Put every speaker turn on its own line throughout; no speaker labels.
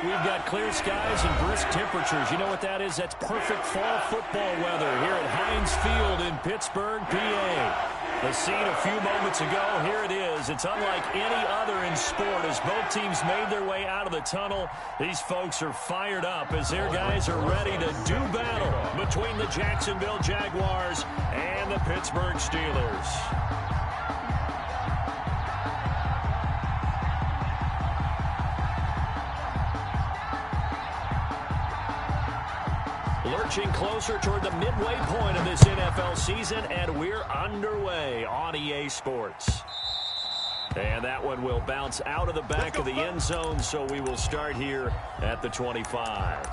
we've got clear skies and brisk temperatures. You know what that is? That's perfect fall football weather here at Heinz Field in Pittsburgh, PA. The scene a few moments ago, here it is. It's unlike any other in sport as both teams made their way out of the tunnel. These folks are fired up as their guys are ready to do battle between the Jacksonville Jaguars and the Pittsburgh Steelers. Lurching closer toward the midway point of this NFL season, and we're underway on EA Sports. And that one will bounce out of the back of the end zone, so we will start here at the 25.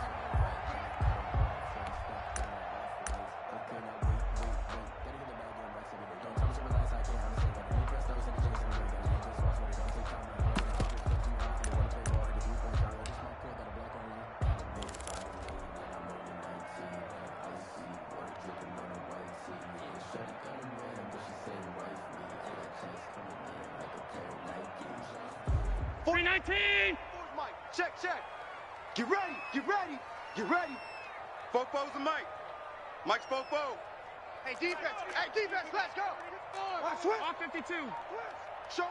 Check. Get ready. Fofo's the Mike. Mike's Fofo. Hey, defense, let's go. Watch it. Off 52. Showing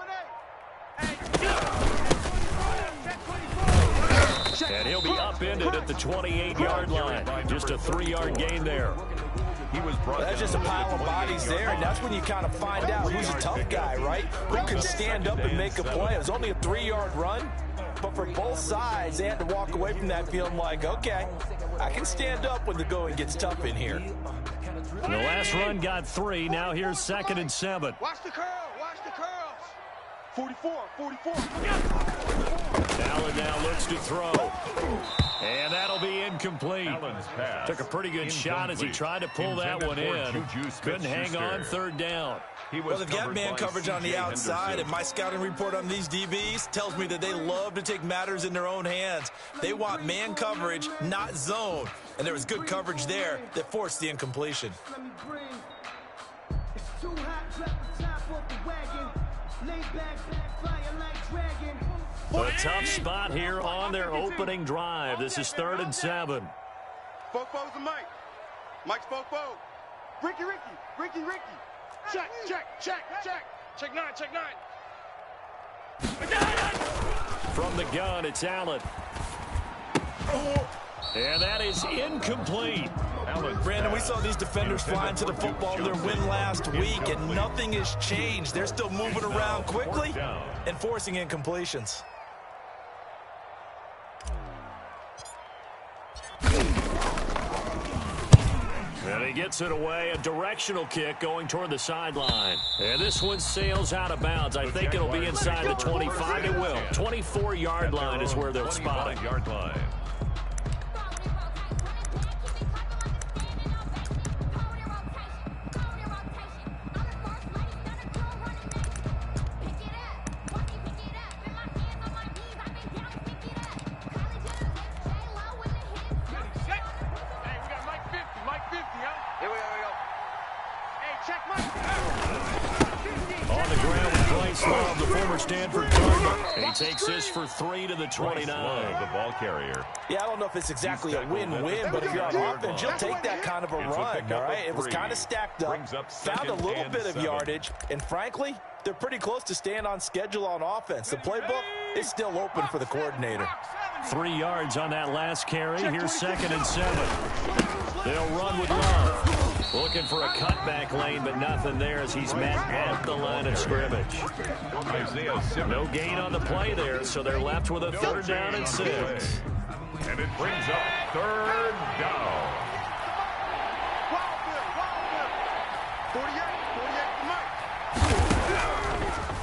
A.
And he'll be upended at the 28-yard line. Just a 3-yard gain there.
That's just a pile of bodies there, and that's when you kind of find out who's a tough guy, right? Who can stand up and make a play. It was only a 3-yard run, but for both sides, they had to walk away from that feeling like, okay, I can stand up when the going gets tough in here.
The last run got 3. Now here's 2nd and 7.
Watch the curls. 44.
Allen now looks to throw. And that'll be incomplete. Took a pretty good shot as he tried to pull that one in. Couldn't hang on 3rd down.
Well, they've got man coverage on the outside, and my scouting report on these DBs tells me that they love to take matters in their own hands. They want man coverage, not zone. And there was good coverage there that forced the incompletion.
A tough spot here on their opening drive. This is 3rd and 7.
Fofo's the Mike. Mike's Fofo. Ricky. Check. Check 9.
From the gun, it's Allen. And that is incomplete.
Brandon, we saw these defenders flying to the football in their win last week, and nothing has changed. They're still moving around quickly and forcing incompletions.
And he gets it away, a directional kick going toward the sideline. And this one sails out of bounds. I think it'll be inside the 25. It will. 24-yard line is where they'll spot it. The former Stanford Cardinal. And he takes this for 3 to the 29.
The ball carrier.
Yeah, I don't know if it's exactly a win-win, but if you're on offense, you'll take that kind of a run, all right? It was kind of stacked up, found a little bit of yardage, and frankly, they're pretty close to staying on schedule on offense. The playbook is still open for the coordinator.
3 yards on that last carry. Here's 2nd and 7. They'll run with Love. Looking for a cutback lane, but nothing there as he's met at the line of scrimmage. No gain on the play there, so they're left with a 3rd down and 6.
And it brings up 3rd down.
48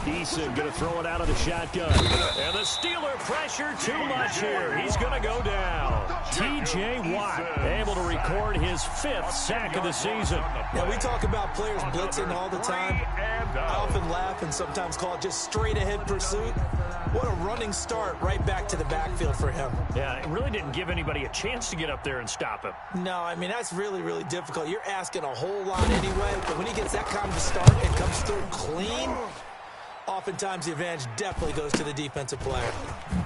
Eason going to throw it out of the shotgun. And the Steeler pressure too much here. He's going to go down. T.J. Watt able to record his 5th sack of the season.
Now, we talk about players blitzing all the time. I often laugh and sometimes call it just straight-ahead pursuit. What a running start right back to the backfield for him.
Yeah, it really didn't give anybody a chance to get up there and stop him.
No, I mean, that's really, really difficult. You're asking a whole lot anyway, but when he gets that kind of a start and comes through clean, Oftentimes, the advantage definitely goes to the defensive player.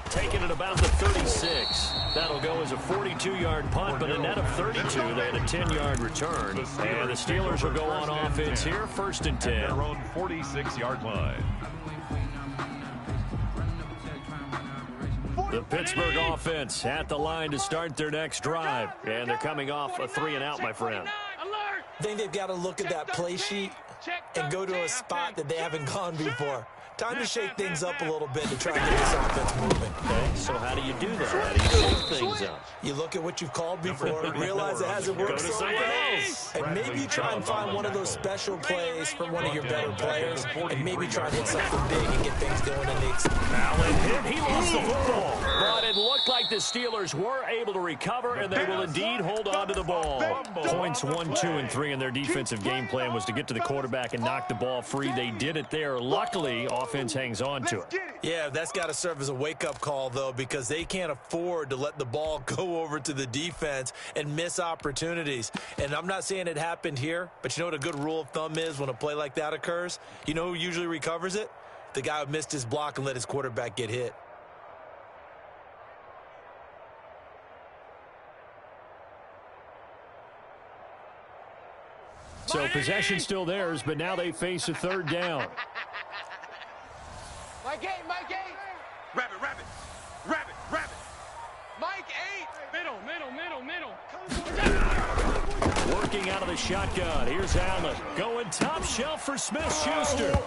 Taking it about the 36. That'll go as a 42-yard punt, but a net of 32. They had a 10-yard return. And the Steelers will go on offense here, 1st and 10.
Their own 46-yard line.
The Pittsburgh offense at the line to start their next drive. And they're coming off a 3-and-out, my friend.
I think they've got to look at that play sheet and go to a spot that they haven't gone before. Time to shake things up a little bit to try and get this offense moving.
Okay, so how do you do that? How do you shake things up?
You look at what you've called before, realize it hasn't worked so well, and maybe you try and find one of those special plays from one of your better players, and maybe try and hit something big and get things going in the
Allen hit. He lost the football. But it looked like the Steelers were able to recover, and they will indeed hold on to the ball. Points 1, 2, and 3 in their defensive game plan was to get to the quarterback and knock the ball free. They did it there. Luckily, offense hangs on to it.
Yeah, that's got to serve as a wake-up call, though, because they can't afford to let the ball go over to the defense and miss opportunities. And I'm not saying it happened here, but you know what a good rule of thumb is when a play like that occurs? You know who usually recovers it? The guy who missed his block and let his quarterback get hit.
So possession still theirs, but now they face a 3rd down.
Mike 8, Mike 8.
Rabbit, rabbit, rabbit, rabbit.
Mike 8. Middle.
Working out of the shotgun. Here's Allen. Going top shelf for Smith-Schuster.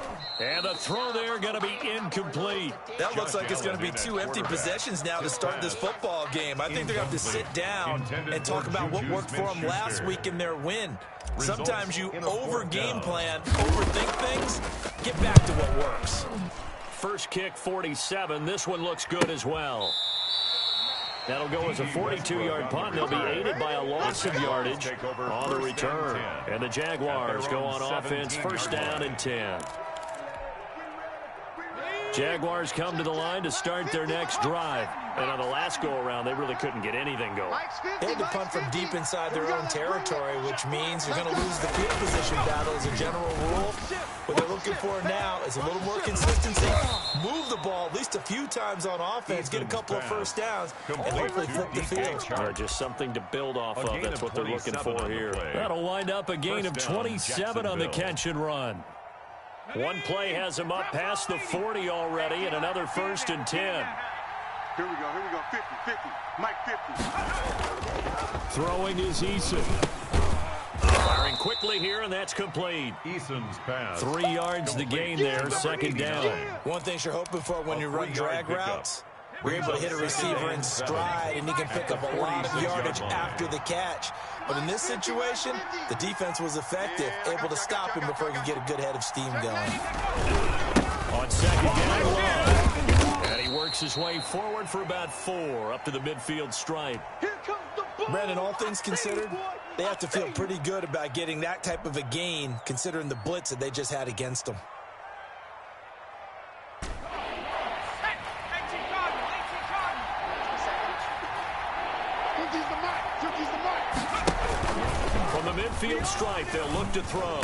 And the throw there going to be incomplete.
That looks like it's going to be 2 empty possessions now to start this football game. I think they're going to have to sit down and talk about what worked for them last week in their win. Sometimes you over-game plan, overthink things, get back to what works.
First kick, 47. This one looks good as well. That'll go as a 42-yard punt. They'll be aided by a loss of yardage on the return. And the Jaguars go on offense, 1st down and 10. Jaguars come to the line to start their next drive. And on the last go-around, they really couldn't get anything going.
They had to punt from deep inside their own territory, which means you're going to lose the field position battle as a general rule. What they're looking for now is a little more consistency. Move the ball at least a few times on offense, get a couple of 1st downs, and hopefully flip the field.
Or just something to build off of. That's what they're looking for here. That'll wind up a gain of 27 on the catch and run. One play has him up past the 40 already, and another 1st and 10.
Here we go, 50, 50, Mike 50.
Throwing is Eason. Firing quickly here, and that's complete.
Eason's pass.
3 yards the gain there, 2nd down.
One thing you're hoping for when you run drag routes, you're able to hit a receiver in stride, and he can pick up a lot of yardage after the catch. But in this situation, the defense was effective, able to stop him before he could get a good head of steam going.
On 2nd down, and he works his way forward for about 4 up to the midfield stripe.
Brandon, all things considered, they have to feel pretty good about getting that type of a gain, considering the blitz that they just had against them.
From the midfield stripe, they'll look to throw.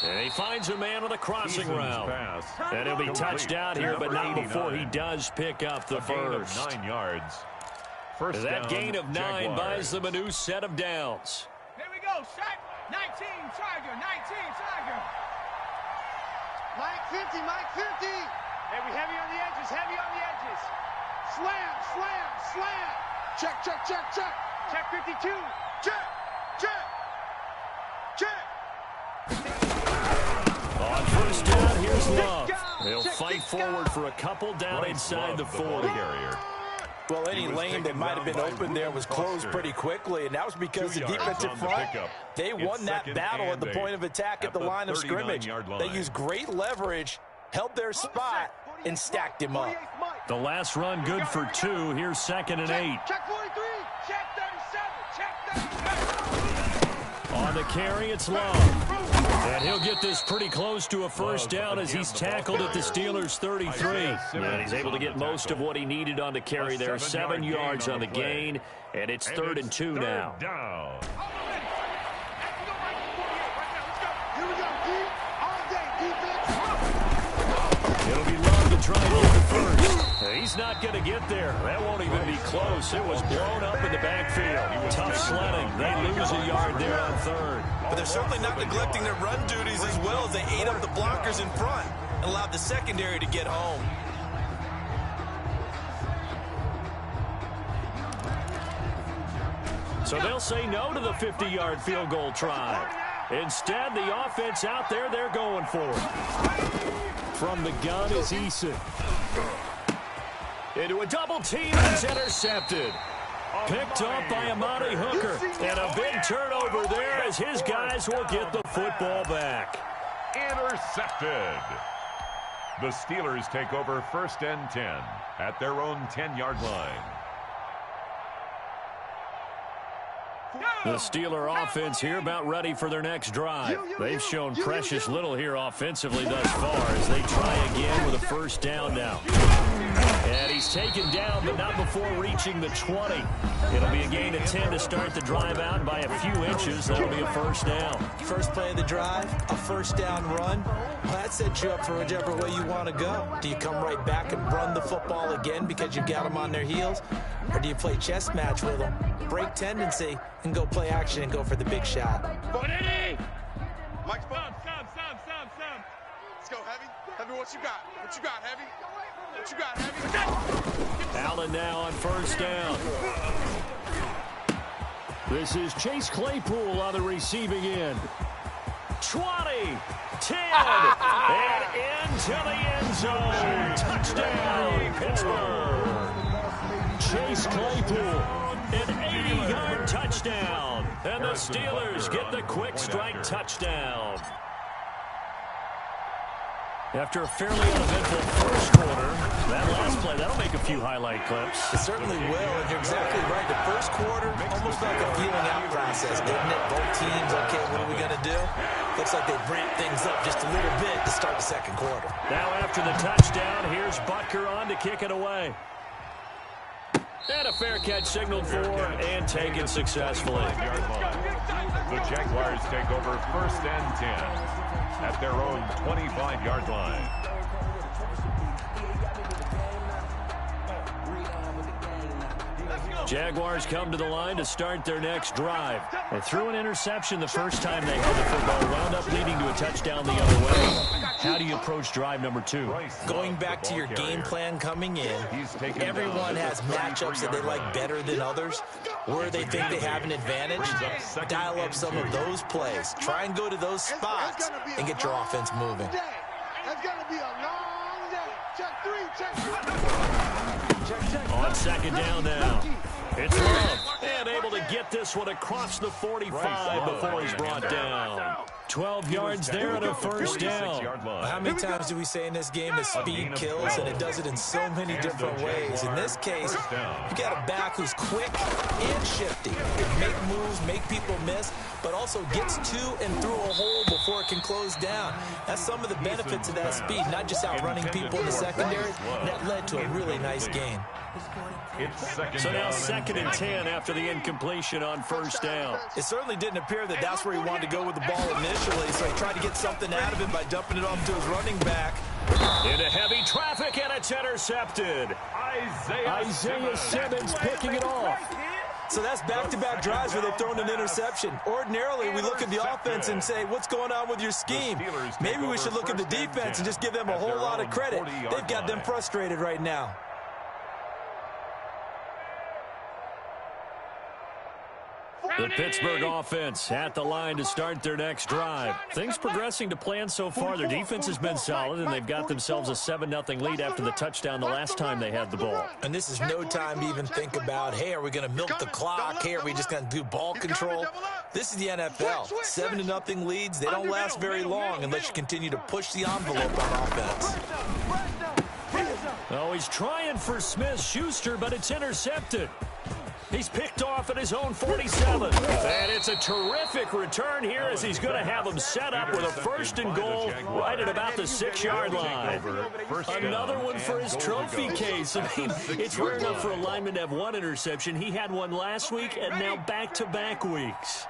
And he finds a man on the crossing route. And he'll be touched out here, but not before he does pick up the first.
9 yards.
That gain of 9 buys them a new set of downs.
Here we go, set. 19, Tiger, 19, Tiger.
Mike 50, Mike 50.
Heavy on the edges, heavy on the edges.
Slam, slam, slam. Check, check, check, check.
Check 52.
Check, check, check.
On 1st down, here's Love. He'll fight forward for a couple down inside the 40.
Well, any lane that might have been open there was closed pretty quickly, and that was because the defensive front, they won that battle at the point of attack at the line of scrimmage. They used great leverage, held their spot, and stacked him up.
The last run good for 2. Here's 2nd and 8.
Check 43. Check 37. Check 37.
On the carry, it's Love. And he'll get this pretty close to a 1st down as he's tackled at the Steelers' 33. And he's able to get most of what he needed on the carry there. 7 yards on the gain, and it's 3rd and 2 now. to try and get the first. He's not going to get there. That won't even be close. It was blown up in the backfield. Tough sledding. They lose a yard there on third.
But they're certainly not neglecting their run duties as well as they ate up the blockers in front and allowed the secondary to get home.
So they'll say no to the 50-yard field goal try. Instead, the offense out there, they're going for it. From the gun is Eason. Into a double team, and it's intercepted. Picked up by Amani Hooker. And a big turnover there as his guys will get the football back.
Intercepted. The Steelers take over 1st and 10 at their own 10-yard line.
The Steeler offense here about ready for their next drive. They've shown precious little here offensively thus far as they try again with a first down now. And he's taken down, but not before reaching the 20. It'll be a gain of 10 to start the drive out by a few inches. That'll be a first down.
First play of the drive, a first down run. Well, that sets you up for whichever way you want to go. Do you come right back and run the football again because you've got them on their heels? Or do you play chess match with them, break tendency, and go play action and go for the big shot?
Mike, stop. Let's go, Heavy. Heavy, what you got? What you got, Heavy? What you got, Heavy?
Allen now on first down. This is Chase Claypool on the receiving end. 20, 10, and into the end zone. Touchdown, Pittsburgh. Chase Claypool, an 80-yard touchdown. And the Steelers get the quick strike touchdown. After a fairly uneventful first quarter, that last play, that'll make a few highlight clips.
It certainly will, and you're exactly right. The first quarter, almost like a feeling out process, didn't it? Both teams, okay, what are we going to do? Looks like they've ramped things up just a little bit to start the second quarter.
Now after the touchdown, here's Butker on to kick it away. And a fair catch signaled for and taken successfully.
The Jaguars take over 1st and 10 at their own 25-yard line.
Jaguars come to the line to start their next drive. They threw an interception the first time they held the football, wound up leading to a touchdown the other way. How do you approach drive number 2?
Going back to your game plan coming in, everyone has matchups that they like better than others, where they think they have an advantage. Dial up some of those plays. Try and go to those spots and get your offense moving.
That's going to be a long day. Check 3, check 3.
On second down now. It's Love, and able to get this one across the 45 before he's brought down. 12 yards there and a first down.
How many times do we say in this game that speed kills, and it does it in so many different ways? In this case, you got a back who's quick and shifty. Make moves, make people miss, but also gets to and through a hole before it can close down. That's some of the benefits of that speed, not just outrunning people in the secondary, and that led to a really nice gain.
So now 2nd and 10 after the incompletion on first down.
It certainly didn't appear that that's where he wanted to go with the ball initially, so he tried to get something out of it by dumping it off to his running back.
Into heavy traffic, and it's intercepted. Isaiah Simmons picking it off.
So that's back-to-back drives where they've thrown an interception. Ordinarily, we look at the offense and say, what's going on with your scheme? Maybe we should look at the defense and just give them a whole lot of credit. They've got them frustrated right now.
The Pittsburgh offense at the line to start their next drive. Things progressing to plan so far. Their defense has been solid, and they've got themselves a 7-0 lead after the touchdown the last time they had the ball.
And this is no time to even think about, hey, are we going to milk the clock? Hey, are we just going to do ball control? This is the NFL. 7-0 leads, they don't last very long unless you continue to push the envelope on offense.
Oh, he's trying for Smith-Schuster, but it's intercepted. He's picked off at his own 47. And it's a terrific return here as he's going to have him set up with a 1st and goal right at about the 6-yard line. Another one for his trophy case. I mean, it's rare enough for a lineman to have one interception. He had one last week and now back-to-back weeks.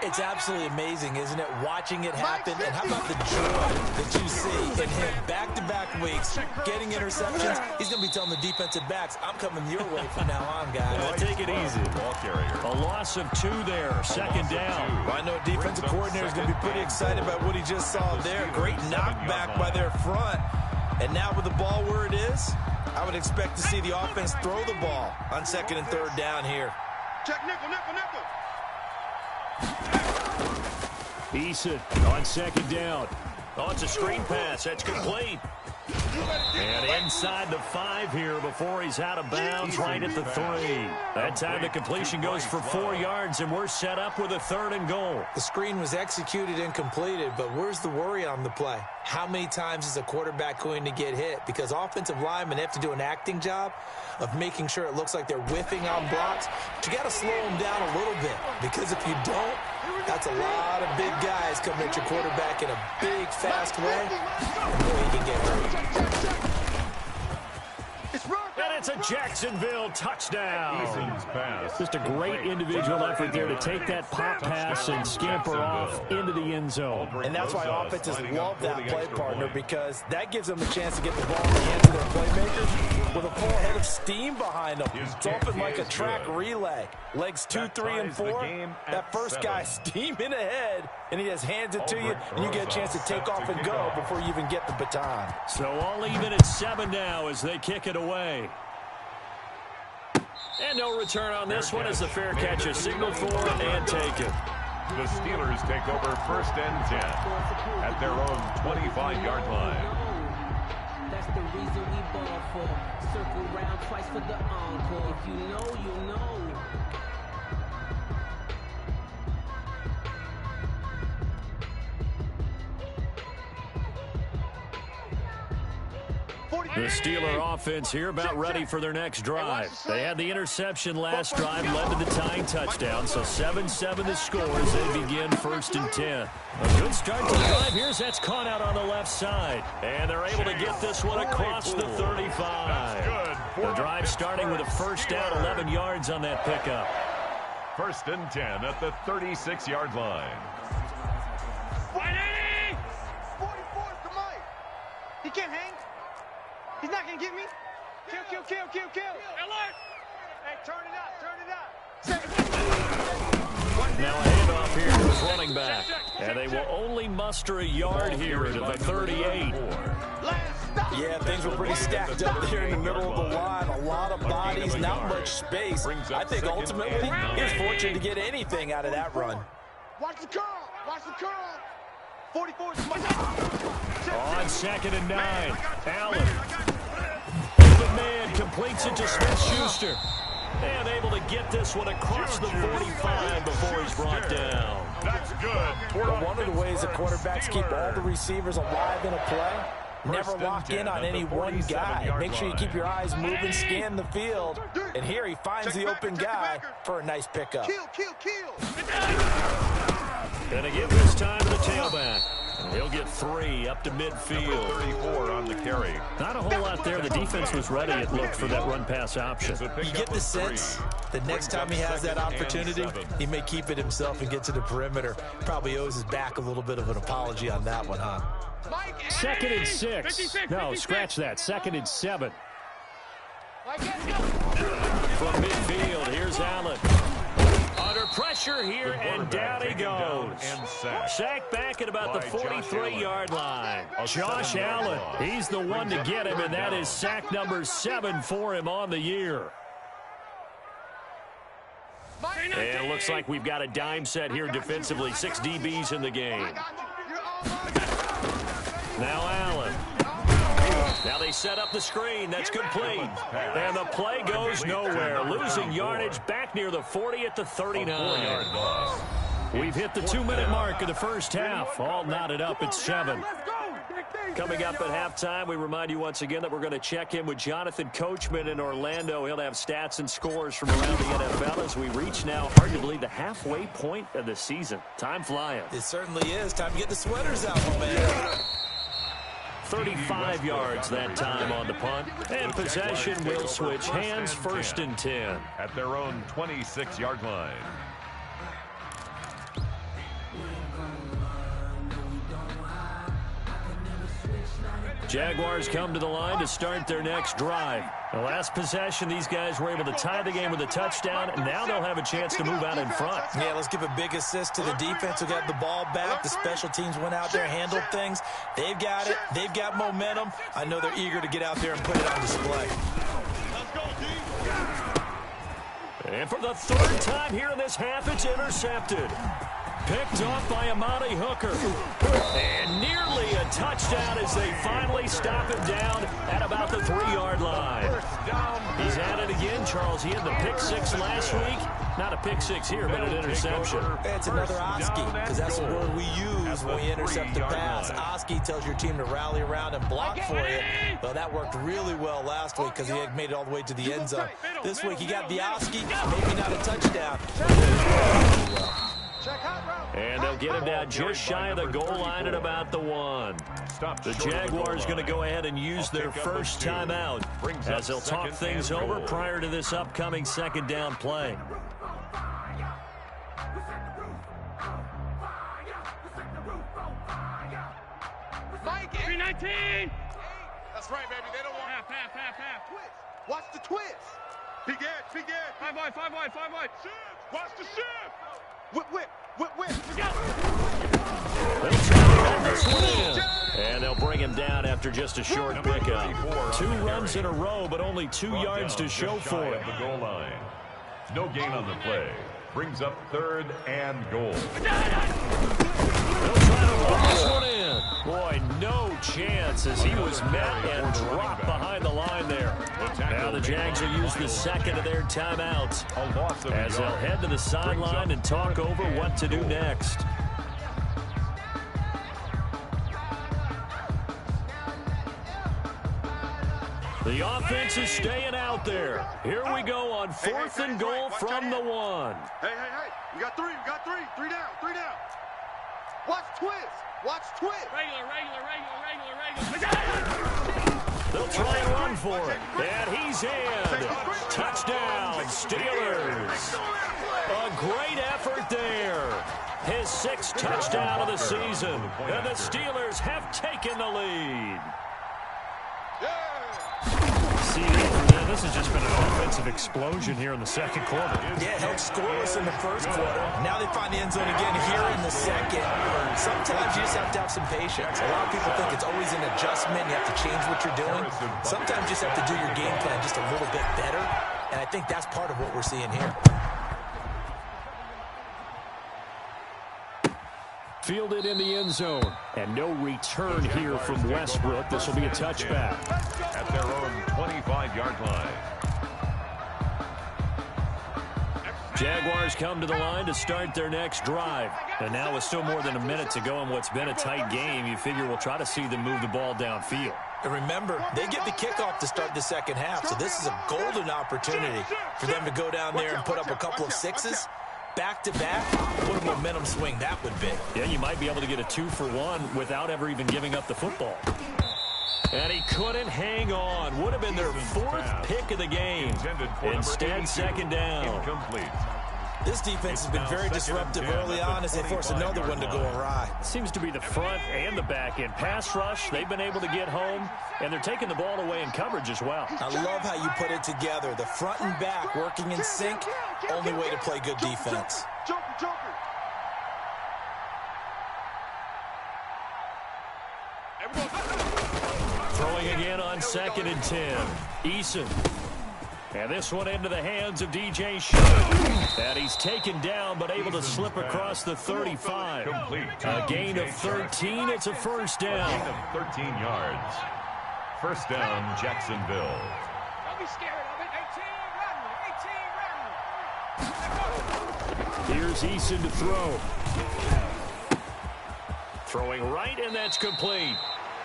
It's absolutely amazing, isn't it, watching it happen? And how about the joy that you see in him back-to-back weeks, getting interceptions? He's going to be telling the defensive backs, I'm coming your way from now on, guys.
Well, take it easy.
Ball carrier.
A loss of 2 there, second down.
Well, I know defensive coordinator is going to be pretty excited about what he just saw there. Great knockback by their front. And now with the ball where it is, I would expect to see the offense throw the ball on 2nd and 3rd down here.
Check nickel, nickel, nickel.
Eason on 2nd down. Oh, it's a screen pass. That's complete. And inside the 5 here before he's out of bounds right at the 3. That time the completion goes for 4 yards, and we're set up with a 3rd and goal.
The screen was executed and completed, but where's the worry on the play? How many times is a quarterback going to get hit? Because offensive linemen have to do an acting job of making sure it looks like they're whiffing on blocks. But you got to slow them down a little bit, because if you don't, that's a lot of big guys coming at your quarterback in a big, fast way. And boy, he can get hurt.
And it's a Jacksonville touchdown.
Eason's pass.
Just a great individual effort there to take that pop pass and scamper off into the end zone.
And that's why offenses love that play, partner, because that gives them a chance to get the ball in the hands of their playmakers with a full head of steam behind them. It's often like a track relay. Legs 2, 3, and 4. That first guy steaming ahead, and he just hands it to you, and you get a chance to take off and go before you even get the baton.
So all even at 7 now as they kick it away. And no return on this one as the fair catch is signaled for and taken.
The Steelers take over 1st and 10 at their own 25-yard line.
That's the reason we ball for. Circle round twice for the encore. If you know, you know.
The Steeler offense here about ready for their next drive. They had the interception last drive, led to the tying touchdown, so 7-7 the score as they begin 1st and 10. A good start to the drive. Here's that's caught out on the left side. And they're able to get this one across the 35. The drive starting with a 1st down, 11 yards on that pickup.
1st and 10 at the 36-yard line.
44's to Mike. He can't hang. He's not going to get me. Kill. Alert. Hey, turn it up.
Now a handoff here to his running back. And they will only muster a yard here to the 38.
Yeah, things were pretty stacked up there in the middle of the line. A lot of bodies, not much space. I think ultimately he was fortunate to get anything out of that run.
Watch the curl. 44's
On 2nd and 9, Allen. The man completes it to Smith-Schuster. And able to get this one across the 45 before he's brought down.
That's good.
Well, one of the ways that quarterbacks keep all the receivers alive in a play, never lock in on any one guy. Make sure you keep your eyes moving, scan the field. And here he finds the open guy for a nice pickup.
Kill.
Gonna give this time to the tailback. He'll get 3 up to midfield.
34 on the carry.
Not a whole lot there. The defense was ready, it looked, for that run-pass option.
You get the sense that next time he has that opportunity, he may keep it himself and get to the perimeter. Probably owes his back a little bit of an apology on that one, huh?
2nd and 6. No, scratch that. 2nd and 7. From midfield, here's Allen. Under pressure here, and down he goes. Sacked back at about the 43-yard line. Josh Allen, he's the one to get him, and that is sack number 7 for him on the year. And it looks like we've got a dime set here defensively. 6 DBs in the game. Now Allen. Now they set up the screen. That's complete. And the play goes nowhere. Losing yardage back near the 40 at the 39. We've hit the 2-minute mark of the first half. All knotted up at 7. Coming up at halftime, we remind you once again that we're going to check in with Jonathan Coachman in Orlando. He'll have stats and scores from around the NFL as we reach now, hard to believe, the halfway point of the season. Time flying.
It certainly is. Time to get the sweaters out, my man.
35 yards that time on the punt. And possession will switch hands. 1st and 10.
At their own 26-yard line.
Jaguars come to the line to start their next drive. The last possession, these guys were able to tie the game with a touchdown, and now they'll have a chance to move out in front.
Yeah, let's give a big assist to the defense who got the ball back. The special teams went out there, handled things. They've got it. They've got momentum. I know they're eager to get out there and put it on display.
And for the third time here in this half, it's intercepted. Picked off by Amani Hooker. And nearly a touchdown as they finally stop him down at about the 3-yard line. He's at it again, Charles. He had the pick 6 last week. Not a pick 6 here, but an interception.
It's another Oski, because that's the word we use when we intercept the pass. Oski tells your team to rally around and block for you. Well, that worked really well last week because he had made it all the way to the end zone. This week he got the Oski, maybe not a touchdown.
And they'll get him down just shy of the goal line at about the 1. The Jaguars going to go ahead and use their first timeout as they'll talk things over prior to this upcoming second down play.
Mike, 319.
That's right, baby. They don't want
half.
twist. Watch the twist. Big edge. 5 wide. Shift. Watch the shift. Whip.
They'll try to run this one in. And they'll bring him down after just a short pickup. 2 runs in a row, but only 2 yards to show for it.
The goal line. No gain on the play. Brings up 3rd and goal.
They'll try to run this one in. Boy, no chance as he was met and dropped behind the line there. Now the Jags will use the second of their timeouts as they'll head to the sideline and talk over what to do next. The offense is staying out there. Here we go on 4th and goal from the 1.
Hey. We got 3. 3 down. Watch twist.
Regular.
They'll try and run for it. And he's in. Touchdown, Steelers. A great effort there. His 6th touchdown of the season. And the Steelers have taken the lead. This has just been an offensive explosion here in the second quarter.
Yeah, held scoreless in the first quarter. Now they find the end zone again here in the second. Sometimes you just have to have some patience. A lot of people think it's always an adjustment. You have to change what you're doing. Sometimes you just have to do your game plan just a little bit better. And I think that's part of what we're seeing here.
Fielded in the end zone. And no return here from Westbrook. This will be a touchback.
At their own 25-yard line.
Jaguars come to the line to start their next drive. And now with still more than a minute to go in what's been a tight game, you figure we'll try to see them move the ball downfield.
And remember, they get the kickoff to start the second half, so this is a golden opportunity for them to go down there and put up a couple of 6s. Back-to-back, what a momentum swing that would be.
Yeah, you might be able to get a 2-for-1 without ever even giving up the football. And he couldn't hang on. Would have been their 4th pick of the game. Instead, second down.
Incomplete.
This defense has been very disruptive early on as they force another one to go awry.
Seems to be the front and the back end. Pass rush, they've been able to get home, and they're taking the ball away in coverage as well.
I love how you put it together. The front and back working in sync, only way to play good defense.
Joker.
Throwing again on 2nd and 10. Eason. And this one into the hands of DJ Sharp. And he's taken down, but able to slip across the 35. A gain of 13. It's a first down.
A gain of 13 yards. First down, Jacksonville.
Don't be scared of it. 18, run.
Here's Eason to throw. Throwing right, and that's complete.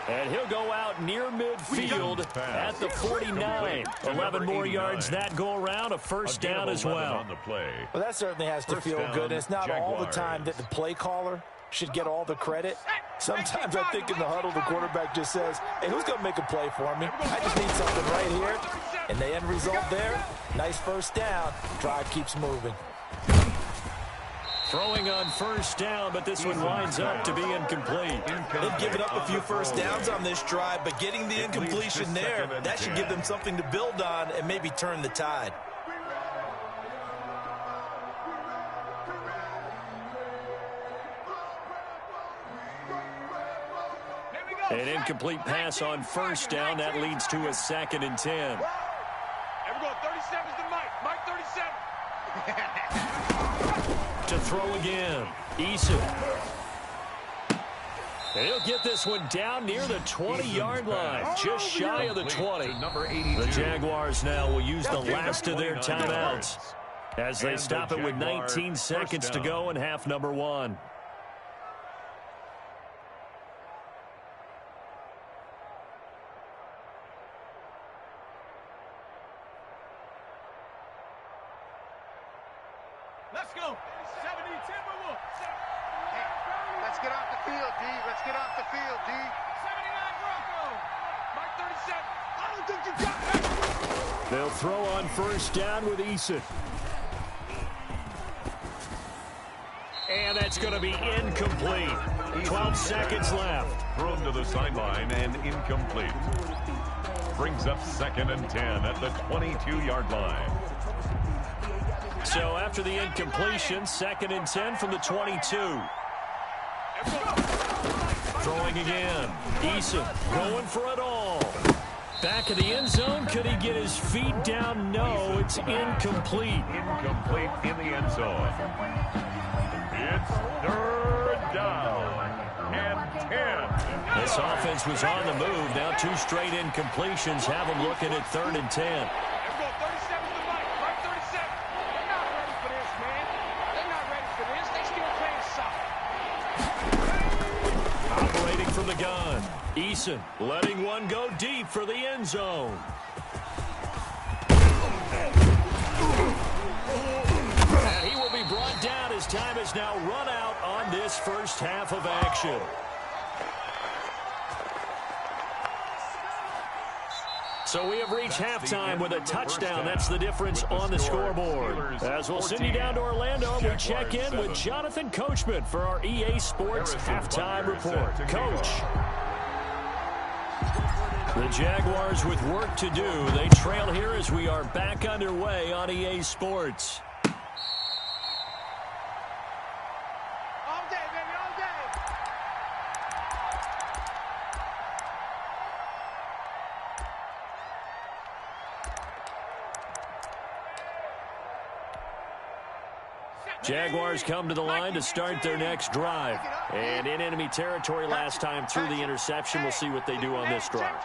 And he'll go out near midfield at the 49. 11 more yards that go around, a first down as well.
Well, that certainly has to feel good. And it's not all the time that the play caller should get all the credit. Sometimes I think in the huddle, the quarterback just says, hey, who's going to make a play for me? I just need something right here. And the end result there, nice first down. Drive keeps moving.
Throwing on first down, but this one winds up to be incomplete.
They've given up a few first downs on this drive, but getting the incompletion there, that should give them something to build on and maybe turn the tide.
An incomplete pass on first down. That leads to a 2nd and 10.
There we go. 37's the Mike. Mike 37.
To throw again. Eason. He'll get this one down near the 20-yard line. Just shy of the 20. The Jaguars now will use the last of their timeouts as they stop it with 19 seconds to go in half number 1.
Let's go. 70, Timberwolves.
Hey, let's get off the field, D. Let's get off the field, D.
79 Broncos.
Mike 37. I don't think you got that.
They'll throw on first down with Eason. And that's going to be incomplete. 12 seconds left.
Thrown to the sideline and incomplete. Brings up 2nd and 10 at the 22-yard line.
So after the incompletion, 2nd and 10 from the 22. Throwing again. Eason going for it all. Back of the end zone. Could he get his feet down? No, it's incomplete.
Incomplete in the end zone. It's 3rd down and 10.
This offense was on the move. Now 2 straight incompletions have them looking at 3rd and 10. From the gun, Eason letting one go deep for the end zone. And he will be brought down as time has now run out on this first half of action. So we have reached halftime with a touchdown. That's the difference on the scoreboard. As we'll send you down to Orlando, we check in with Jonathan Coachman for our EA Sports Halftime Report. Coach. The Jaguars with work to do. They trail here as we are back underway on EA Sports.
All day, baby, all day.
Jaguars come to the line to start their next drive. And in enemy territory last time through the interception. We'll see what they do on this drive.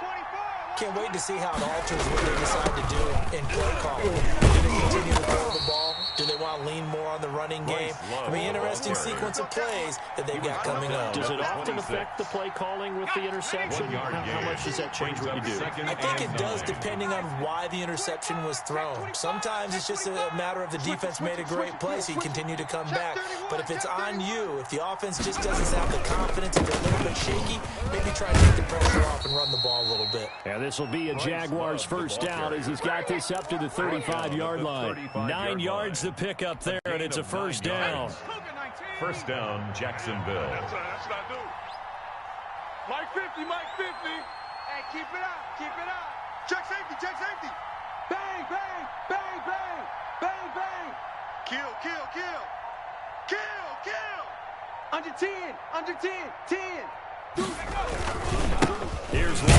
Can't wait to see how it alters what they decide to do in play calling. Do they continue to throw the ball? Do they want to lean more on the running game? I mean, interesting sequence of plays that they've got coming up.
Does it often affect the play calling with the interception? How much does that change what you do?
I think it does depending on why the interception was thrown. Sometimes it's just a matter of the defense made a great play, so you continue to come back. But if it's on you, if the offense just doesn't have the confidence, if they're a little bit shaky, maybe try to take the pressure off and run the ball a little bit.
Yeah, this will be a Jaguars first down as he's got this up to the 35-yard line. 9 yards the pickup there, and it's a first down.
First down, Jacksonville.
That's what I do. Mike 50, Mike 50.
Hey, keep it up, keep it up.
Check safety, check safety.
Bang, bang, bang, bang, bang, bang.
Kill, kill, kill. Kill, kill.
Under 10, under 10, 10.
Here's one.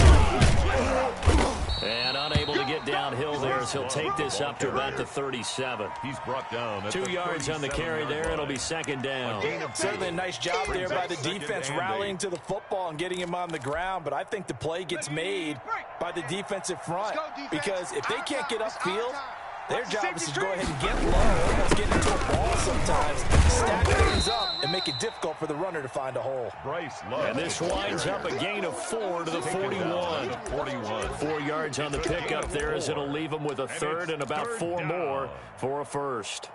And unable to get downhill there as he'll take this up to about the 37.
He's brought down.
2 yards on the carry there. It'll be second down.
Certainly a nice job there by the defense rallying to the football and getting him on the ground, but I think the play gets made by the defensive front because if they can't get upfield, their job is to go ahead and get low, almost get into a ball sometimes, stack things up, and make it difficult for the runner to find a hole.
And this winds up a gain of 4 to the 41. 4 yards on the pickup there as it'll leave them with a third and about 4 more for a first.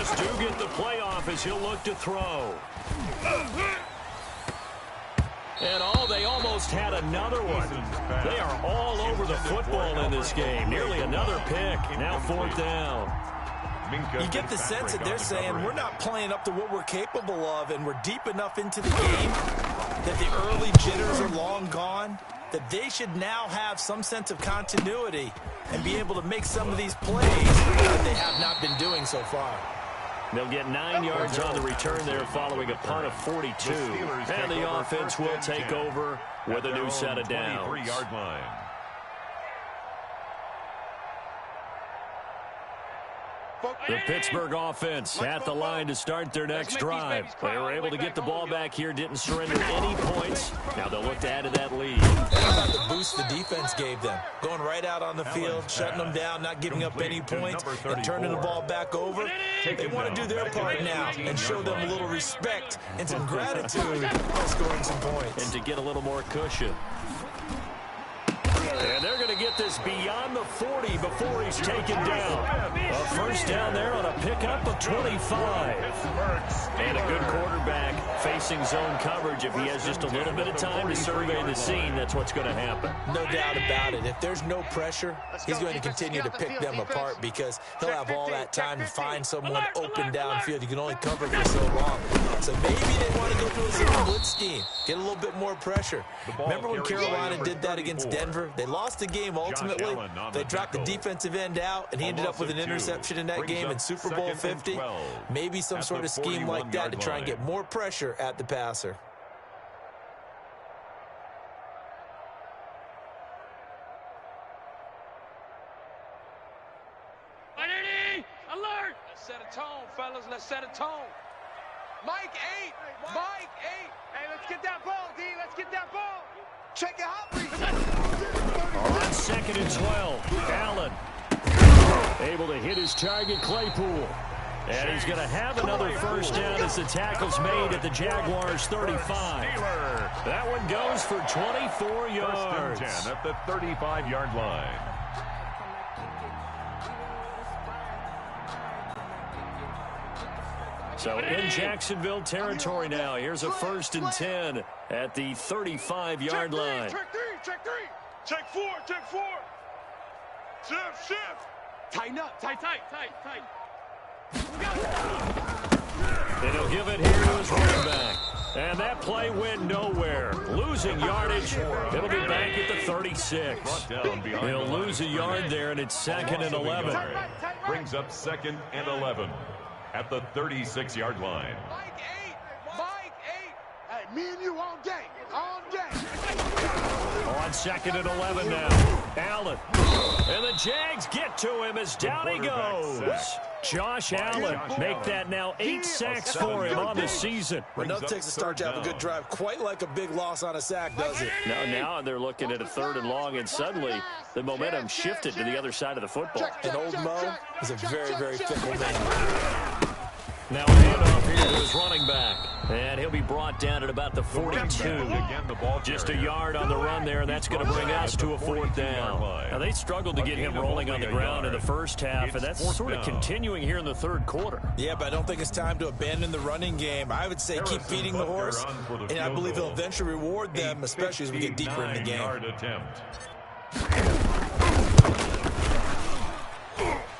Steelers do get the playoff as he'll look to throw. And they almost had another one. They are all over the football in this game. Nearly another pick. Now 4th down.
You get the sense that they're saying we're not playing up to what we're capable of, and we're deep enough into the game that the early jitters are long gone, that they should now have some sense of continuity and be able to make some of these plays that they have not been doing so far.
They'll get 9 yards on the return there following a punt of 42. And the offense will take over with a new set of downs.
23-yard line.
The Pittsburgh offense at the line to start their next drive. They were able to get the ball back here, didn't surrender any points. Now they'll look to add to that lead.
How about the boost the defense gave them? Going right out on the field, shutting them down, not giving up any points, and turning the ball back over. They want to do their part now and show them a little respect and some gratitude by scoring some points.
And to get a little more cushion. And they're going to get this beyond the 40 before he's taken down. A first down there on a pickup of 25. And a good quarterback facing zone coverage. If he has just a little bit of time to survey the scene, that's what's going to happen.
No doubt about it. If there's no pressure, he's going to continue to pick them apart because he'll have all that time to find someone open downfield. You can only cover for so long. So maybe they want to go to a zone blitz scheme, get a little bit more pressure. Remember when Carolina did that against Denver? They lost the game ultimately. They dropped the defensive end out, and he ended up with an interception in that game in Super Bowl 50. Maybe some sort of scheme like that to try and get more pressure at the passer.
Alert! Let's set a tone, fellas. Let's set a tone. Mike 8. Mike 8. Hey, let's get that ball, D. Let's get that ball. Check it out.
On 2nd and 12, Allen able to hit his target, Claypool. And he's going to have another first down as the tackle's made at the Jaguars' 35. That one goes for 24 yards.
First and 10 at the 35-yard line.
So in Jacksonville territory now. Here's a 1st and 10 at the 35-yard line.
Check 3, check 3. Check 4, check 4. Shift.
Tighten up. Tight.
And he'll give it here to his running back. And that play went nowhere. Losing yardage. It'll be back at the 36. He'll lose a yard there, and it's 2nd and 11.
Brings up 2nd and 11 at the 36-yard line.
Mike 8.
Hey, me and you all day. All day.
On 2nd and 11 now. Allen. And the Jags get to him as down he goes. Josh Allen make that now 8 sacks for him on the season.
Well, no takes a start to have a good drive, quite like a big loss on a sack, does it?
Now they're looking at a 3rd and long, and suddenly the momentum shifted to the other side of the football.
And old Mo is a very, very fickle man.
Now a handoff here to his running back. And he'll be brought down at about the 42. Just a yard on the run there, and that's going to bring us to a 4th down. Now, they struggled to get him rolling on the ground in the first half, and that's sort of continuing here in the 3rd quarter.
Yeah, but I don't think it's time to abandon the running game. I would say keep feeding the horse, and I believe he'll eventually reward them, especially as we get deeper in the game.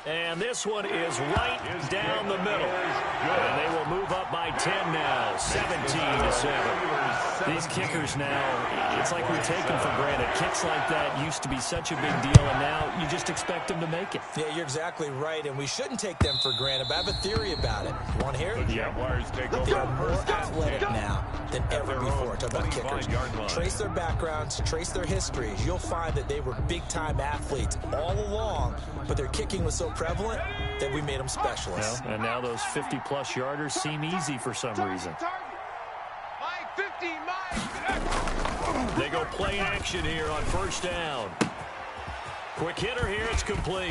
And this one is right down the middle. And they will move up by 10 now, 17-7. These kickers now, it's like we take them for granted. Kicks like that used to be such a big deal, and now you just expect them to make it.
Yeah, you're exactly right, and we shouldn't take them for granted, but I have a theory about it. You want to hear it?
The Jaguars take over.
They're more athletic now than ever before. Talk about kickers. Trace their backgrounds, trace their histories. You'll find that they were big-time athletes all along, but their kicking was so prevalent that we made them specialists.
Well, and now those 50-plus yarders seem easy for some reason.
Mike 50, Mike.
They go play action here on 1st down. Quick hitter here, it's complete.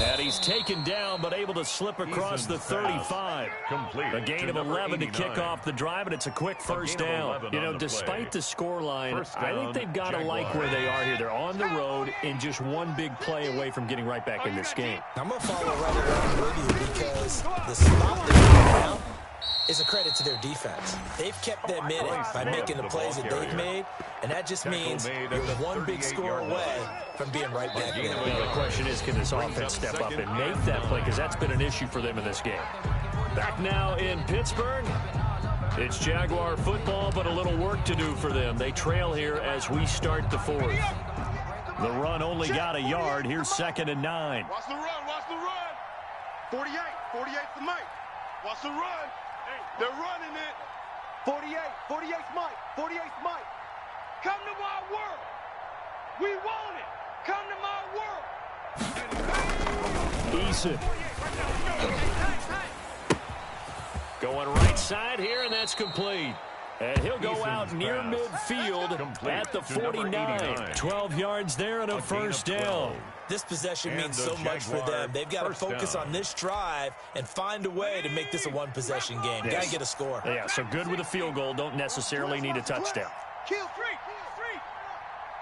And he's taken down, but able to slip across the 35.
Complete.
A gain of 11 to kick off the drive, and it's a quick first down. You know, despite the scoreline, I think they've got to like where they are here. They're on the road and just one big play away from getting right back in this game.
I'm going to follow right along with you because the spot they're in now is a credit to their defense. They've kept them in it by making the plays that they've made, and that just means you're one big score away from being right back there.
Well, the question is, can this offense step up and make that play, because that's been an issue for them in this game. Back now in Pittsburgh. It's Jaguar football, but a little work to do for them. They trail here as we start the fourth. The run only got a yard. Here's 2nd and 9.
Watch the run, watch the run. 48, 48's the Mike. Watch the run. They're running it.
48, 48's Mike, 48's Mike. Come to my world. We want it. Come to my world.
Eason. Going right side here, and that's complete. And he'll go out near midfield at the 49. 12 yards there and a first down.
This possession means so much for them. They've got to focus on this drive and find a way to make this a one-possession game. Got to get a score.
Yeah, so good with a field goal. Don't necessarily need a touchdown.
Kill,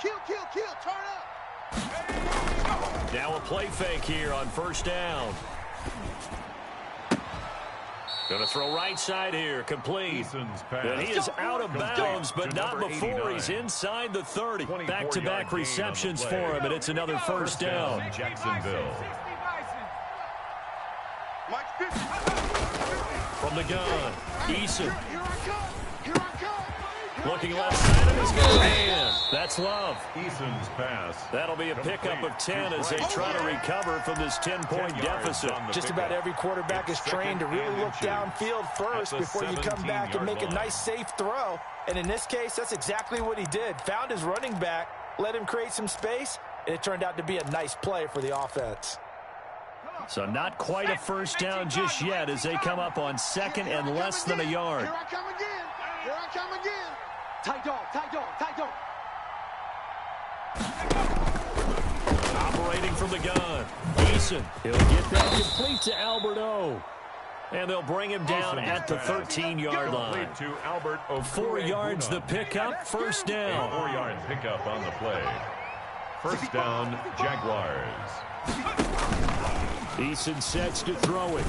kill, turn up.
Now a play fake here on first down. Going to throw right side here, complete. And he is out of bounds, but not before he's inside the 30. Back-to-back receptions for him, and it's another first down.
Jacksonville.
From the gun, Eason. Looking left side of his man. That's Love.
Eason's pass.
That'll be a pickup of 10 as they try to recover from this 10-point deficit.
Just about every quarterback is trained to really look downfield first before you come back and make a nice, safe throw. And in this case, that's exactly what he did. Found his running back, let him create some space, and it turned out to be a nice play for the offense.
So not quite a first down just yet as they come up on 2nd and less than a yard.
Here I come again. Here I come again. Tight dog, tight dog, tight dog.
Operating from the gun. Eason. He'll get that complete to Alberto. And they'll bring him down at the 13-yard line.
To Albert
4 yards the pickup, first down.
4-yard pickup on the play. First down, Jaguars.
Eason sets to throw it.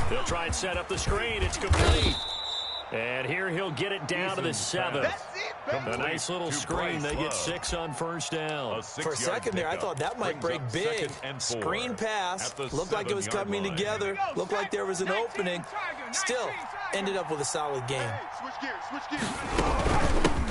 They'll try and set up the screen. It's complete. And here he'll get it down to the 7. A nice little screen. They get 6 on first down.
For a second there, I thought that might break big. Screen pass. Looked like it was coming together. Looked like there was an opening. Still, ended up with a solid game.
Switch gears.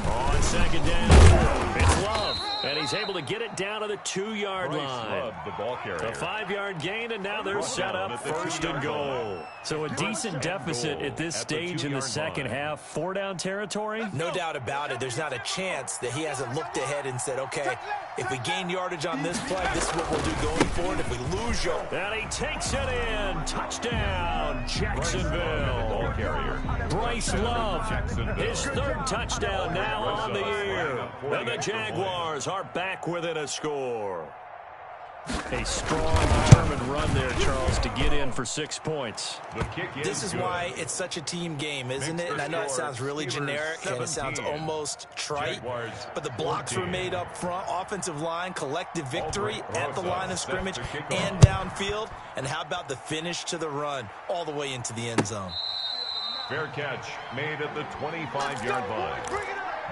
On 2nd down, it's Love. And he's able to get it down to the 2-yard line.
The ball carrier.
A 5-yard gain, and now they're set up 1st and goal. So a decent deficit at this stage in the second half. 4-down territory?
No doubt about it. There's not a chance that he hasn't looked ahead and said, okay, if we gain yardage on this play, this is what we'll do going forward. If we lose yardage.
And he takes it in. Touchdown, Jacksonville.
Ball carrier.
Bryce Love, his 3rd touchdown now on the year. And the Jaguars are back within a score. A strong, determined run there, Charles, to get in for 6 points.
This is why it's such a team game, isn't it? And I know it sounds really generic and it sounds almost trite, but the blocks were made up front, offensive line, collective victory at the line of scrimmage and downfield. And how about the finish to the run all the way into the end zone?
Fair catch made at the 25-yard line.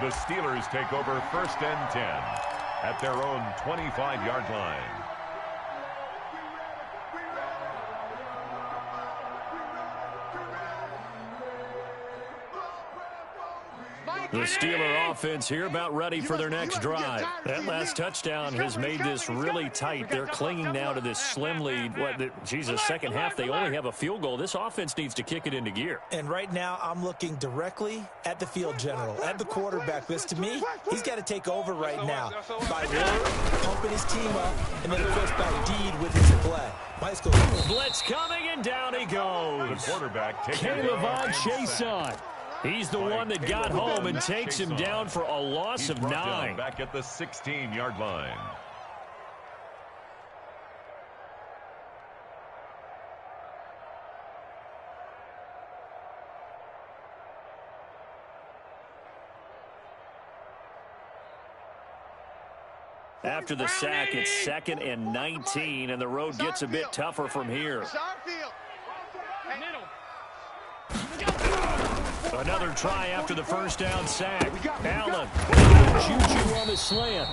The Steelers take over 1st and 10 at their own 25-yard line.
The Steeler offense here about ready for their next drive. That last touchdown has made this really tight. They're clinging now to this slim lead. Second half, they only have a field goal. This offense needs to kick it into gear.
And right now, I'm looking directly at the field general, at the quarterback. Because to me, he's got to take over right now by word, pumping his team up, and then, of course, by deed with his play.
Blitz coming, and down he goes.
The quarterback takes
Caleb Chason. He's the one that got home and takes him down for a loss of 9.
Back at the 16-yard line.
After the sack, it's 2nd and 19, and the road gets a bit tougher from here. Another try after the first down sack. Allen, Juju on the slant.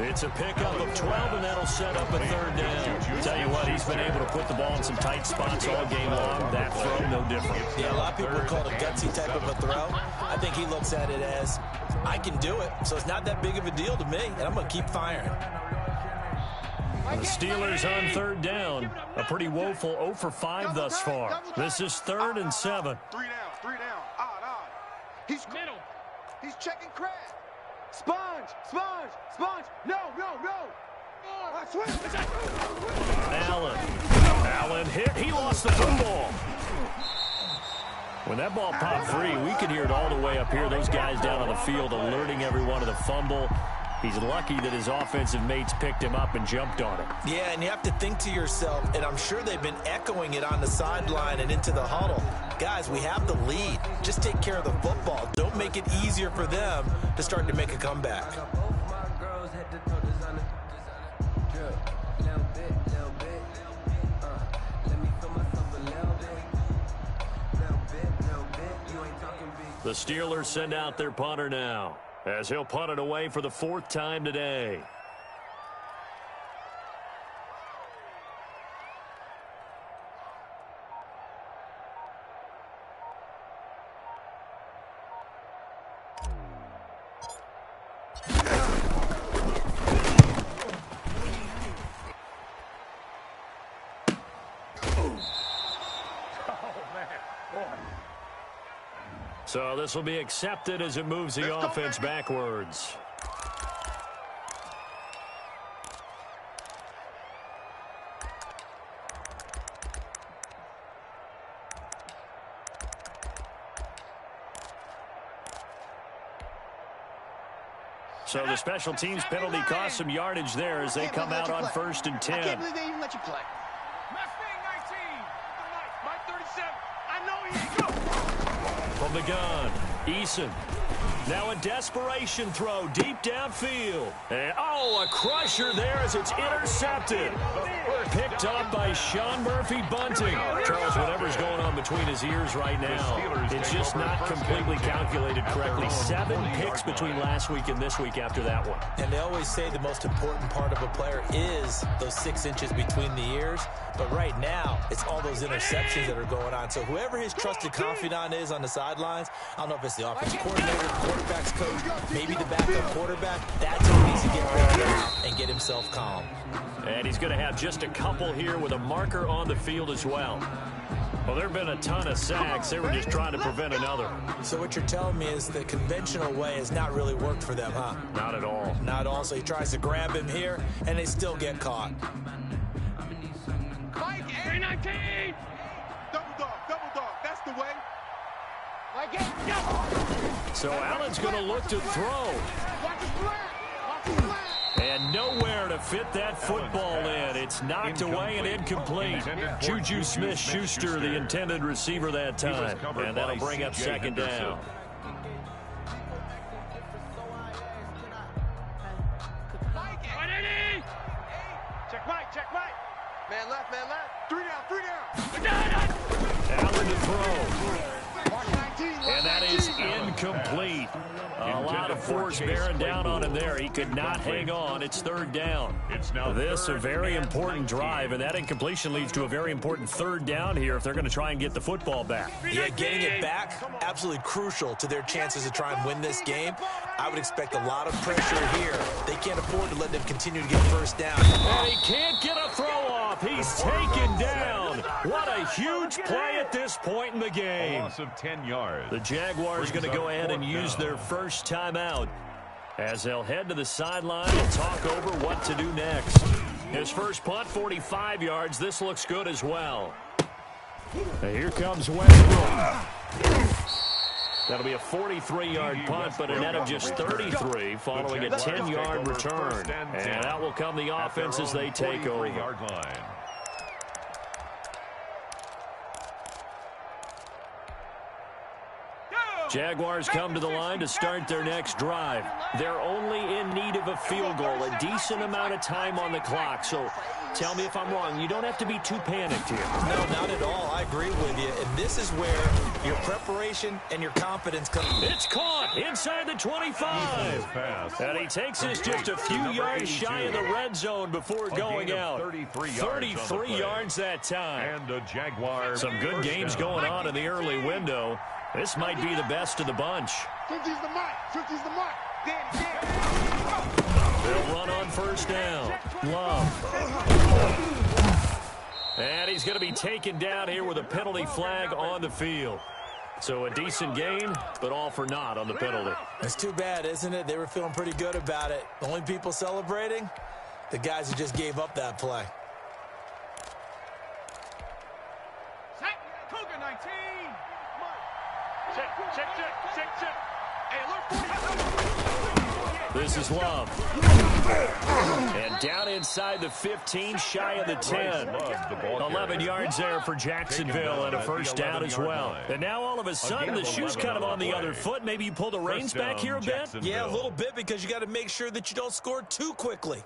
It's a pickup of 12, and that'll set up a 3rd down. Tell you what, he's been able to put the ball in some tight spots all game long. That throw, no different.
Yeah, a lot of people call it a gutsy type of a throw. I think he looks at it as, I can do it, so it's not that big of a deal to me, and I'm going to keep firing.
The Steelers on 3rd down. A pretty woeful 0 for 5 thus far. This is 3rd and 7.
3 down, 3 down. Odd. He's middle. He's checking Crab.
Sponge! No!
Allen hit. He lost the football. When that ball popped free, we could hear it all the way up here. Those guys down on the field alerting everyone of the fumble. He's lucky that his offensive mates picked him up and jumped on it.
Yeah, and you have to think to yourself, and I'm sure they've been echoing it on the sideline and into the huddle. Guys, we have the lead. Just take care of the football. Don't make it easier for them to start to make a comeback.
The Steelers send out their punter now, as he'll punt it away for the 4th time today. So this will be accepted as it moves the offense backwards. So the special teams penalty cost some yardage there as they come out on 1st and 10.
I can't believe they even let you play.
From the gun, Eason. Now a desperation throw deep downfield. And, a crusher there as it's intercepted. Picked up by Sean Murphy-Bunting. Charles, whatever's going on between his ears right now, it's just not completely calculated correctly. 7 picks between last week and this week after that one.
And they always say the most important part of a player is those 6 inches between the ears. But right now, it's all those interceptions that are going on. So whoever his trusted confidant is on the sidelines, I don't know if it's the offensive coordinator, quarterback's coach, maybe the backup quarterback, that's who needs to get rid of and get himself calm.
And he's going to have just a couple here with a marker on the field as well. Well, there have been a ton of sacks. They were just trying to prevent another.
So what you're telling me is the conventional way has not really worked for them, huh?
Not at all.
Not at all. So he tries to grab him here, and they still get caught.
Mike, 319! Double dog. That's the way. Mike, go!
So Allen's going to look to throw.
Watch his flat.
And nowhere to fit that football in. It's knocked away and incomplete. Juju Smith-Schuster, the intended receiver that time. And that'll bring up 2nd down.
Check Mike.
Man left. 3 down.
Allen to throw.
Mark 19.
And that is incomplete. A lot of force bearing down on him there. He could not hang on. It's 3rd down. This a very important drive, and that incompletion leads to a very important 3rd down here if they're going to try and get the football back.
Yeah, getting it back, absolutely crucial to their chances to try and win this game. I would expect a lot of pressure here. They can't afford to let them continue to get 1st down.
And he can't get a throw off. He's taken down. What a huge play at this point in the game.
A loss of 10 yards.
The Jaguars going to go ahead and use their first timeout as they'll head to the sideline and talk over what to do next. His first punt, 45 yards. This looks good as well. And here comes Westbrook. That'll be a 43-yard punt, but a net of just 33 following a 10-yard return. And out will come the offense as they take over. Jaguars come to the line to start their next drive. They're only in need of a field goal, a decent amount of time on the clock. So tell me if I'm wrong. You don't have to be too panicked here.
No, not at all. I agree with you. And this is where your preparation and your confidence come.
It's caught inside the 25. And he takes us just a few yards shy of the red zone before going out. 33 yards that time.
And a Jaguar.
Some good games going on in the early window. This might be the best of the bunch.
50's the mark. 50's the mark.
They'll run on first down. Love. And he's going to be taken down here with a penalty flag on the field. So a decent game, but all for naught on the penalty.
It's too bad, isn't it? They were feeling pretty good about it. The only people celebrating, the guys who just gave up that play.
Cougar 19.
This is Love. And down inside the 15, shy of the 10. 11 yards there for Jacksonville and a first down as well. And now all of a sudden the shoe's kind of on the other foot. Maybe you pull the reins back here a bit?
Yeah, a little bit, because you got to make sure that you don't score too quickly.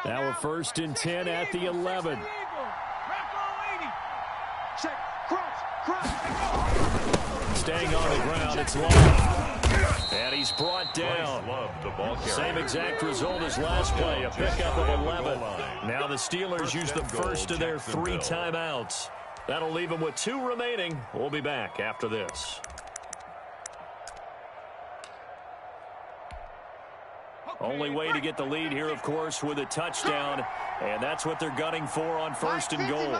Now a first and 10 at the 11. Staying on the ground, it's Love. And he's brought down. Same exact result as last play, a pickup of 11. Now the Steelers use the first of their 3 timeouts. That'll leave them with 2 remaining. We'll be back after this. Only way to get the lead here, of course, with a touchdown. And that's what they're gunning for on first and goal.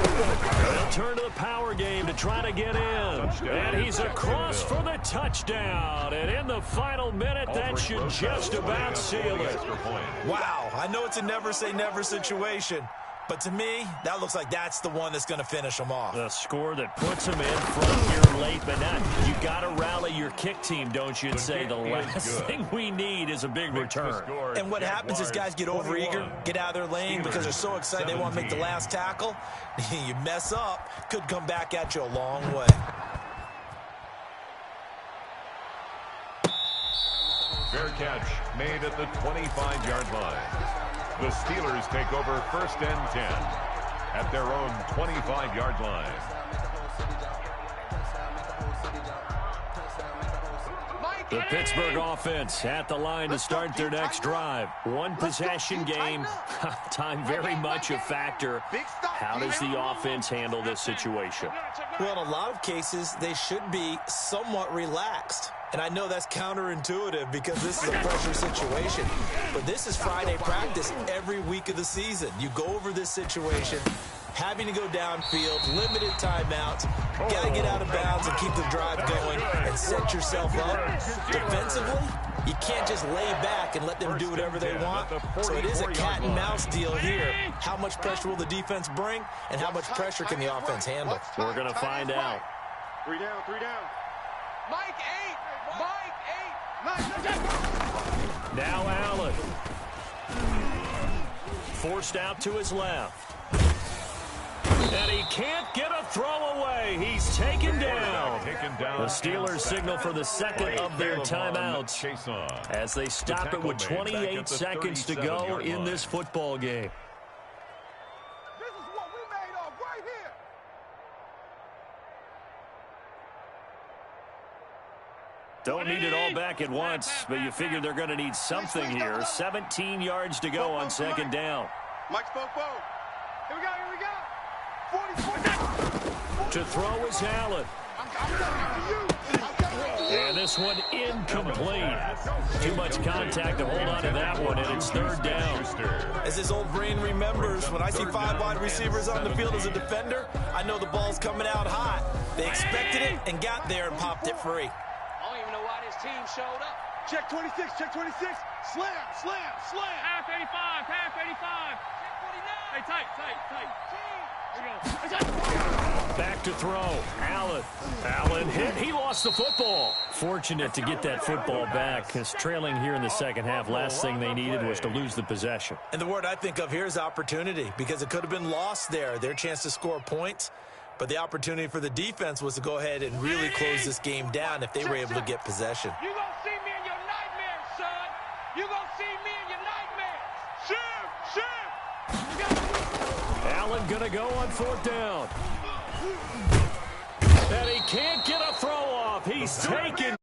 They'll turn to the power game to try to get in. And he's across for the touchdown. And in the final minute, that should just about seal it.
Wow, I know it's a never say never situation, but to me, that looks like that's the one that's going to finish them off.
The score that puts them in front here late, but not. You got to rally your kick team, don't you, and say the last thing we need is a big return.
And what happens is guys get overeager, get out of their lane because they're so excited they want to make the last tackle. You mess up, could come back at you a long way.
Fair catch made at the 25-yard line. The Steelers take over first and 10 at their own 25-yard line.
The Pittsburgh offense at the line to start their next drive. One possession game. Time very much a factor. How does the offense handle this situation?
Well, in a lot of cases, they should be somewhat relaxed. And I know that's counterintuitive because this is a pressure situation. But this is Friday practice every week of the season. You go over this situation, having to go downfield, limited timeouts. Got to get out of bounds and keep the drive going and set yourself up. Defensively, you can't just lay back and let them do whatever they want. So it is a cat and mouse deal here. How much pressure will the defense bring, and how much pressure can the offense handle?
We're going to find out.
3 down, 3 down.
Mike 8. Mike 8.
Now Allen. Forced out to his left. And he can't get a throw away. He's taken down. The Steelers signal for the second of their timeouts as they stop it with 28 seconds to go in this football game.
This is what we made of right here.
Don't need it all back at once, but you figure they're going to need something here. 17 yards to go on second down.
Mike spoke.
Here we go. 40.
To throw is Allen. And this one incomplete. Too much contact to hold on to that one, and it's third down.
As his old brain remembers, when I see 5 wide receivers on the field as a defender, I know the ball's coming out hot. They expected it and got there and popped it free.
I don't even know why this team showed up. Check 26. Slam. Half 85. Check 49. Hey, tight.
Back to throw. Allen hit. He lost the football. Fortunate to get that football back, because trailing here in the second half, last thing they needed was to lose the possession.
And the word I think of here is opportunity, because it could have been lost there. Their chance to score points. But the opportunity for the defense was to go ahead and really close this game down if they were able to get possession.
You gonna see me in your nightmares, son. You gonna see me in your nightmares. Shoot.
Allen gonna go on fourth down. And he can't get a throw off. He's taken.